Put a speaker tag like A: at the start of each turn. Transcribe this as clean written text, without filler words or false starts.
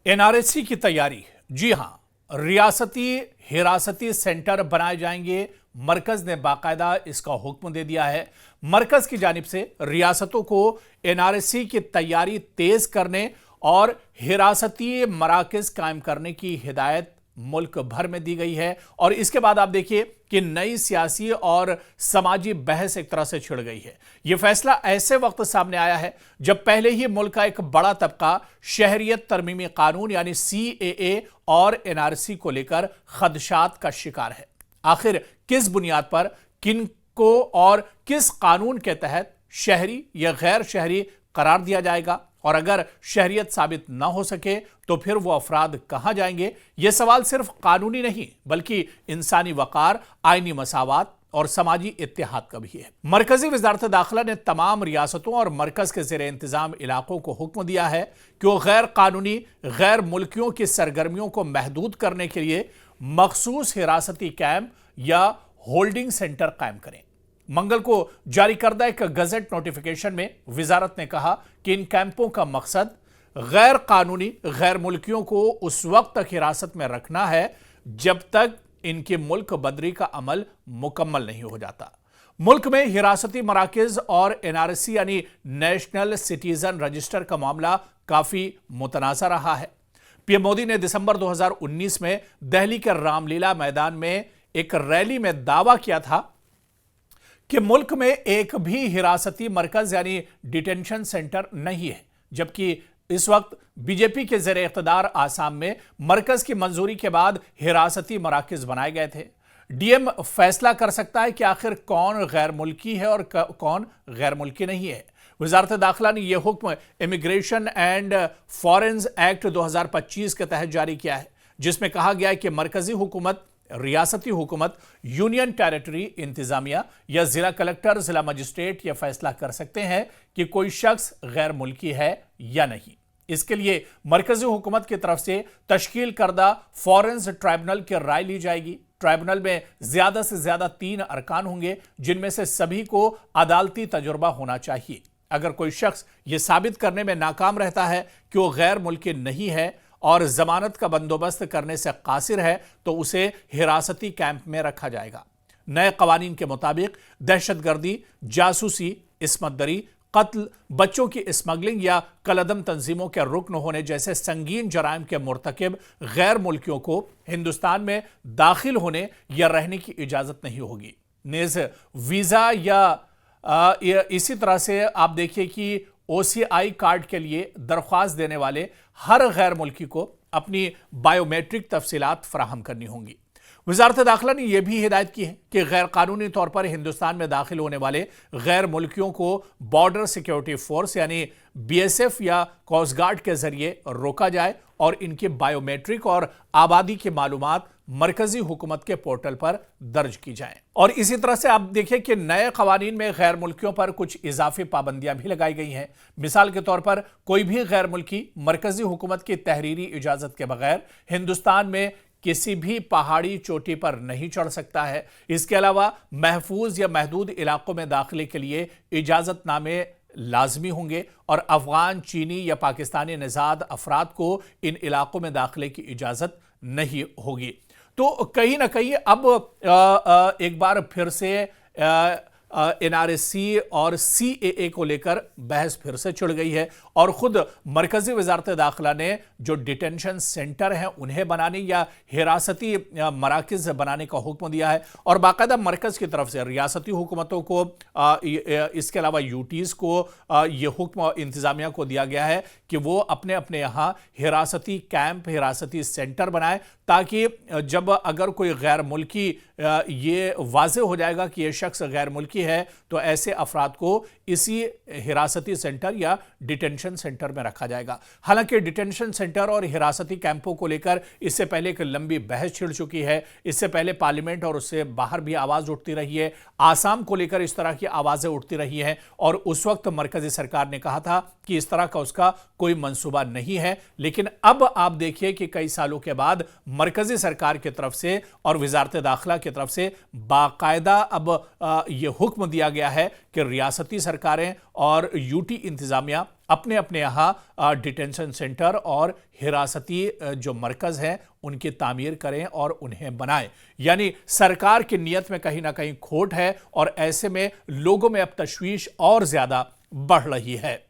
A: NRC की तैयारी। जी हां, रियासती हिरासती सेंटर बनाए जाएंगे। मरकज ने बाकायदा इसका हुक्म दे दिया है। मरकज की जानिब से रियासतों को एनआरसी की तैयारी तेज करने और हिरासती मराकज कायम करने की हिदायत मुल्क भर में दी गई है। और इसके बाद आप देखिए कि नई सियासी और समाजी बहस एक तरह से छिड़ गई है। यह फैसला ऐसे वक्त सामने आया है जब पहले ही मुल्क का एक बड़ा तबका शहरियत तरमीमी कानून यानी सीएए और एनआरसी को लेकर खदशात का शिकार है। आखिर किस बुनियाद पर, किन को और किस कानून के तहत शहरी या गैर शहरी करार दिया जाएगा, और अगर शहरियत साबित ना हो सके तो फिर वो अफराद कहां जाएंगे? यह सवाल सिर्फ कानूनी नहीं बल्कि इंसानी वकार, आईनी मसावत और समाजी इत्तेहाद का भी है। मरकजी वजारत दाखिला ने तमाम रियासतों और मरकज के ज़ेरे इंतजाम इलाकों को हुक्म दिया है कि वो गैर कानूनी गैर मुल्कियों की सरगर्मियों को महदूद करने के लिए मखसूस हिरासती कैंप या होल्डिंग सेंटर कायम करें। मंगल को जारी करदा एक गजट नोटिफिकेशन में वजारत ने कहा कि इन कैंपों का मकसद गैर कानूनी गैर मुल्कियों को उस वक्त तक हिरासत में रखना है जब तक इनकी मुल्क बदरी का अमल मुकम्मल नहीं हो जाता। मुल्क में हिरासती मराकज और एनआरसी यानी नेशनल सिटीजन रजिस्टर का मामला काफी मुतनाज़ा रहा है। पीएम मोदी ने दिसंबर 2019 में दिल्ली के रामलीला मैदान में एक रैली में दावा किया था कि मुल्क में एक भी हिरासती मरकज यानी डिटेंशन सेंटर नहीं है, जबकि इस वक्त बीजेपी के ज़ेरे इक़्तिदार आसाम में मरकज की मंजूरी के बाद हिरासती मराकज बनाए गए थे। डीएम फैसला कर सकता है कि आखिर कौन गैर मुल्की है और कौन गैर मुल्की नहीं है। वजारत दाखिला ने यह हुक्म इमिग्रेशन एंड फॉरेन्स एक्ट 2025 के तहत जारी किया है, जिसमें कहा गया है कि मरकजी हुकूमत, रियासती हुकूमत, यूनियन टेरिटरी इंतजामिया या जिला कलेक्टर, जिला मजिस्ट्रेट यह फैसला कर सकते हैं कि कोई शख्स गैर मुल्की है या नहीं। इसके लिए मरकजी हुकूमत की तरफ से तश्कील करदा फॉरेंस ट्राइब्यूनल की राय ली जाएगी। ट्राइब्यूनल में ज्यादा से ज्यादा 3 अरकान होंगे, जिनमें से सभी को अदालती तजुर्बा होना चाहिए। अगर कोई शख्स यह साबित करने में नाकाम रहता है कि वो गैर मुल्की नहीं है और जमानत का बंदोबस्त करने से कासिर है तो उसे हिरासती कैंप में रखा जाएगा। नए कवानीन के मुताबिक दहशतगर्दी, जासूसी, इस्मतदरी, कत्ल, बच्चों की स्मगलिंग या कलदम तंजीमों के रुकन होने जैसे संगीन जराइम के मुर्तकिब गैर मुल्कियों को हिंदुस्तान में दाखिल होने या रहने की इजाजत नहीं होगी। नेज़ वीजा या इसी तरह से आप देखिए कि ओसीआई कार्ड के लिए दरख्वास्त देने वाले हर गैर मुल्की को अपनी बायोमेट्रिक तफसीलात फराहम करनी होंगी। वजारत दाखिला ने यह भी हिदायत की है कि गैर कानूनी तौर पर हिंदुस्तान में दाखिल होने वाले गैर मुल्कियों को बॉर्डर सिक्योरिटी फोर्स यानी बीएसएफ या कोस्ट गार्ड के जरिए रोका जाए और इनकी बायोमेट्रिक और आबादी की मालूमात मरकजी हुकूमत के पोर्टल पर दर्ज की जाएं। और इसी तरह से आप देखिए कि नए कवानीन में गैर मुल्कियों पर कुछ इजाफी पाबंदियां भी लगाई गई हैं। मिसाल के तौर पर कोई भी गैर मुल्की मरकजी हुकूमत की तहरीरी इजाजत के बगैर हिंदुस्तान में किसी भी पहाड़ी चोटी पर नहीं चढ़ सकता है। इसके अलावा महफूज या महदूद इलाकों में दाखिले के लिए इजाजतनामे लाजमी होंगे और अफगान, चीनी या पाकिस्तानी निज़ाद अफराद को इन इलाकों में दाखिले की इजाज़त नहीं होगी। तो कहीं ना कहीं अब एक बार फिर से एनआरसी और सीएए को लेकर बहस फिर से छिड़ गई है और खुद मरकजी वजारत दाखिला ने जो डिटेंशन सेंटर हैं उन्हें बनाने या हिरासती मराकज बनाने का हुक्म दिया है। और बाकायदा मरकज की तरफ से रियासती हुकूमतों को इसके अलावा यूटीज़ को ये हुक्म इंतजामिया को दिया गया है कि वो अपने अपने यहाँ हिरासती कैंप, हिरासती सेंटर बनाए, ताकि जब अगर कोई गैर मुल्की ये वाज़े हो जाएगा कि ये शख्स गैर मुल्की है तो ऐसे अफराद को इसी हिरासती सेंटर या डिटेंशन सेंटर में रखा जाएगा। हालांकि डिटेंशन सेंटर और हिरासती कैंपों को लेकर इससे पहले एक लंबी बहस छिड़ चुकी है। इससे पहले पार्लियामेंट और उससे बाहर भी आवाज़ उठती रही है। आसाम को लेकर इस तरह की आवाज़ें उठती रही हैं और उस वक्त मरकजी सरकार ने कहा था कि इस तरह का उसका कोई मंसूबा नहीं है। लेकिन अब आप देखिए कि कई सालों के बाद मरकजी सरकार की तरफ से और वजारत दाखिला की तरफ से बाकायदा अब यह हुक्म दिया गया है कि रियासती सरकारें और यूटी इंतजामिया अपने अपने यहाँ डिटेंशन सेंटर और हिरासती जो मरकज़ हैं उनकी तामीर करें और उन्हें बनाएं। यानी सरकार की नीयत में कहीं ना कहीं खोट है और ऐसे में लोगों में अब तशवीश और ज़्यादा बढ़ रही है।